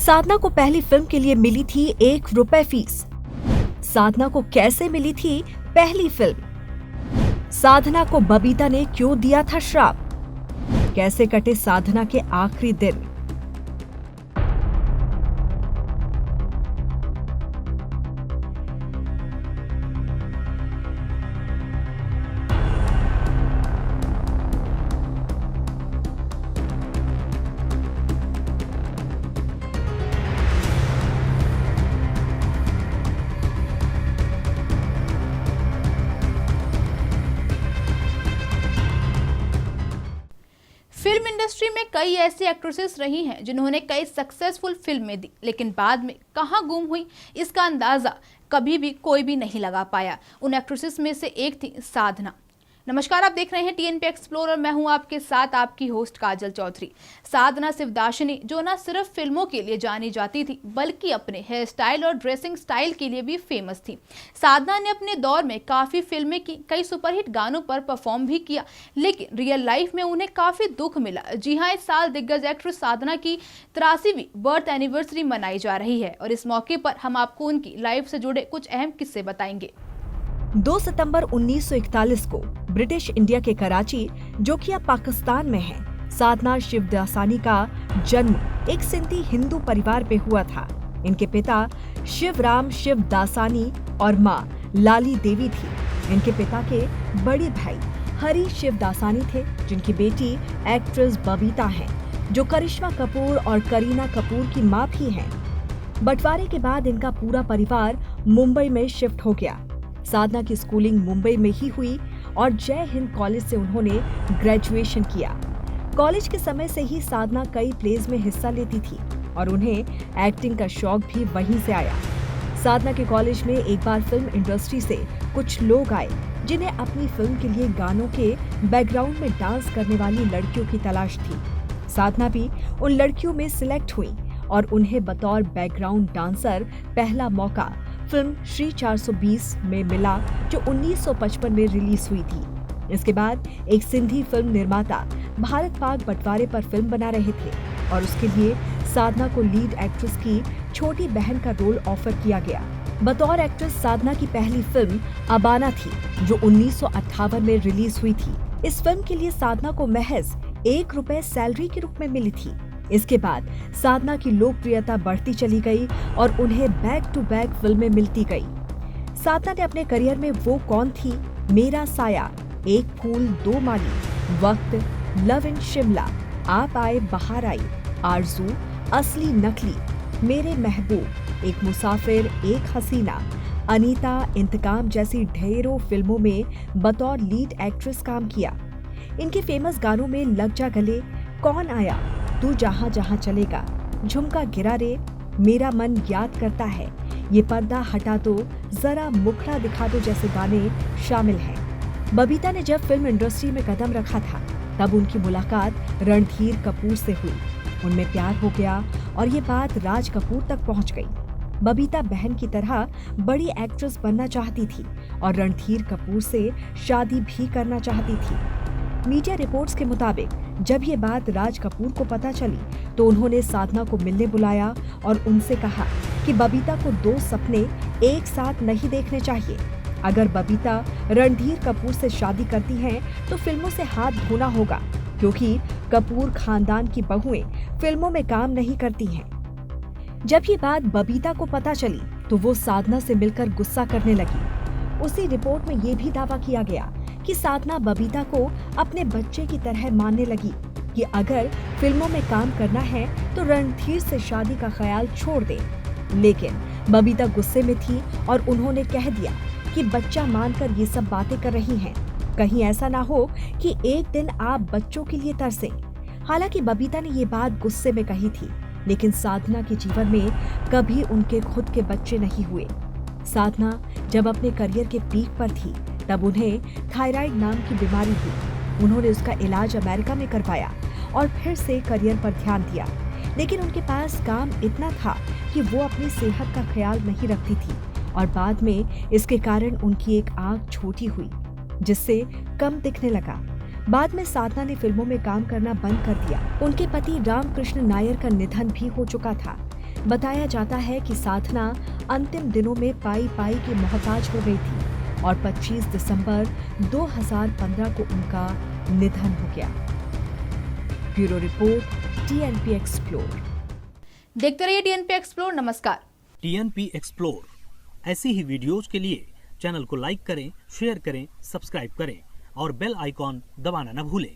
साधना को पहली फिल्म के लिए मिली थी 1 रुपए फीस। साधना को कैसे मिली थी पहली फिल्म? साधना को बबीता ने क्यों दिया था श्राप? कैसे कटे साधना के आखिरी दिन? फिल्म इंडस्ट्री में कई ऐसी एक्ट्रेसेस रही हैं जिन्होंने कई सक्सेसफुल फिल्में दी, लेकिन बाद में कहां गुम हुई इसका अंदाजा कभी भी कोई भी नहीं लगा पाया। उन एक्ट्रेसेस में से एक थी साधना। नमस्कार, आप देख रहे हैं टीएनपी एक्सप्लोरर। मैं हूं आपके साथ आपकी होस्ट काजल चौधरी। साधना शिवदासनी जो न सिर्फ फिल्मों के लिए जानी जाती थी बल्कि अपने हेयर स्टाइल और ड्रेसिंग स्टाइल के लिए भी फेमस थी। साधना ने अपने दौर में काफी फिल्में की, कई सुपरहिट गानों पर परफॉर्म भी किया, लेकिन रियल लाइफ में उन्हें काफी दुख मिला। जी हाँ, इस साल दिग्गज एक्ट्रेस साधना की 83वीं बर्थ एनिवर्सरी मनाई जा रही है और इस मौके पर हम आपको उनकी लाइफ से जुड़े कुछ अहम किस्से बताएंगे। 2 सितंबर 1941 को ब्रिटिश इंडिया के कराची, जो कि अब पाकिस्तान में है, साधना शिवदासानी का जन्म एक सिंधी हिंदू परिवार में हुआ था। इनके पिता शिवराम शिवदासानी और मां लाली देवी थी। इनके पिता के बड़े भाई हरी शिवदासानी थे, जिनकी बेटी एक्ट्रेस बबीता है, जो करिश्मा कपूर और करीना कपूर की मां भी हैं। बंटवारे के बाद इनका पूरा परिवार मुंबई में शिफ्ट हो गया। साधना की स्कूलिंग मुंबई में ही हुई और जय हिंद कॉलेज से उन्होंने ग्रेजुएशन किया। कॉलेज के समय से ही साधना कई प्लेज में हिस्सा लेती थी और उन्हें एक्टिंग का शौक भी वहीं से आया। साधना के कॉलेज में एक बार फिल्म इंडस्ट्री से कुछ लोग आए जिन्हें अपनी फिल्म के लिए गानों के बैकग्राउंड में डांस करने वाली लड़कियों की तलाश थी। साधना भी उन लड़कियों में सिलेक्ट हुई और उन्हें बतौर बैकग्राउंड डांसर पहला मौका फिल्म श्री 420 में मिला, जो 1955 में रिलीज हुई थी। इसके बाद एक सिंधी फिल्म निर्माता भारत पाक बंटवारे पर फिल्म बना रहे थे और उसके लिए साधना को लीड एक्ट्रेस की छोटी बहन का रोल ऑफर किया गया। बतौर एक्ट्रेस साधना की पहली फिल्म अबाना थी, जो 1958 में रिलीज हुई थी। इस फिल्म के लिए साधना को महज 1 रुपए सैलरी के रूप में मिली थी। इसके बाद साधना की लोकप्रियता बढ़ती चली गई और उन्हें बैक टू बैक फिल्में मिलती गई। साधना ने अपने करियर में वो कौन थी, मेरा साया, एक फूल दो माली, वक्त, लव इन शिमला, आप आए बहार आई, आरज़ू, असली नकली, मेरे महबूब, एक मुसाफिर, एक हसीना, अनीता, इंतकाम जैसी ढेरों फिल्मों में बतौर लीड एक्ट्रेस काम किया। इनके फेमस गानों में लग जा गले, कौन आया, तू जहां जहां चलेगा, झुमका गिरा रे, मेरा मन याद करता है, ये पर्दा हटा दो, जरा मुखड़ा दिखा दो जैसे गाने शामिल हैं। बबीता ने जब फिल्म इंडस्ट्री में कदम रखा था तब उनकी मुलाकात रणधीर कपूर से हुई। उनमें प्यार हो गया और ये बात राज कपूर तक पहुंच गई। बबीता बहन की तरह बड़ी एक्ट्रेस बनना चाहती थी और रणधीर कपूर से शादी भी करना चाहती थी। मीडिया रिपोर्ट्स के मुताबिक जब ये बात राज कपूर को पता चली तो उन्होंने साधना को मिलने बुलाया और उनसे कहा कि बबीता को 2 सपने एक साथ नहीं देखने चाहिए। अगर बबीता रणधीर कपूर से शादी करती हैं तो फिल्मों से हाथ धोना होगा, क्योंकि कपूर खानदान की बहुएं फिल्मों में काम नहीं करती हैं। जब ये बात बबीता को पता चली तो वो साधना से मिलकर गुस्सा करने लगी। उसी रिपोर्ट में ये भी दावा किया गया कि साधना बबीता को अपने बच्चे की तरह मानने लगी कि अगर फिल्मों में काम करना है तो रणधीर से शादी का ख्याल छोड़ दे। लेकिन बबीता गुस्से में थी और उन्होंने कह दिया कि बच्चा मानकर ये सब बातें कर रही हैं, कहीं ऐसा ना हो कि एक दिन आप बच्चों के लिए तरसें। हालांकि बबीता ने ये बात गुस्से में कही थी, लेकिन साधना के जीवन में कभी उनके खुद के बच्चे नहीं हुए। साधना जब अपने करियर के पीक पर थी तब उन्हें थायराइड नाम की बीमारी हुई। उन्होंने उसका इलाज अमेरिका में करवाया और फिर से करियर पर ध्यान दिया, लेकिन उनके पास काम इतना था कि वो अपनी सेहत का ख्याल नहीं रखती थी और बाद में इसके कारण उनकी एक आंख छोटी हुई, जिससे कम दिखने लगा। बाद में साधना ने फिल्मों में काम करना बंद कर दिया। उनके पति रामकृष्ण नायर का निधन भी हो चुका था। बताया जाता है कि साधना अंतिम दिनों में पाई पाई की मोहताज हो गई थी और 25 दिसंबर 2015 को उनका निधन हो गया। Bureau report, TNP explore. देखते रहिए TNP एक्सप्लोर। नमस्कार। TNP एक्सप्लोर ऐसी ही वीडियोज के लिए चैनल को लाइक करें, शेयर करें, सब्सक्राइब करें और बेल आइकॉन दबाना न भूलें।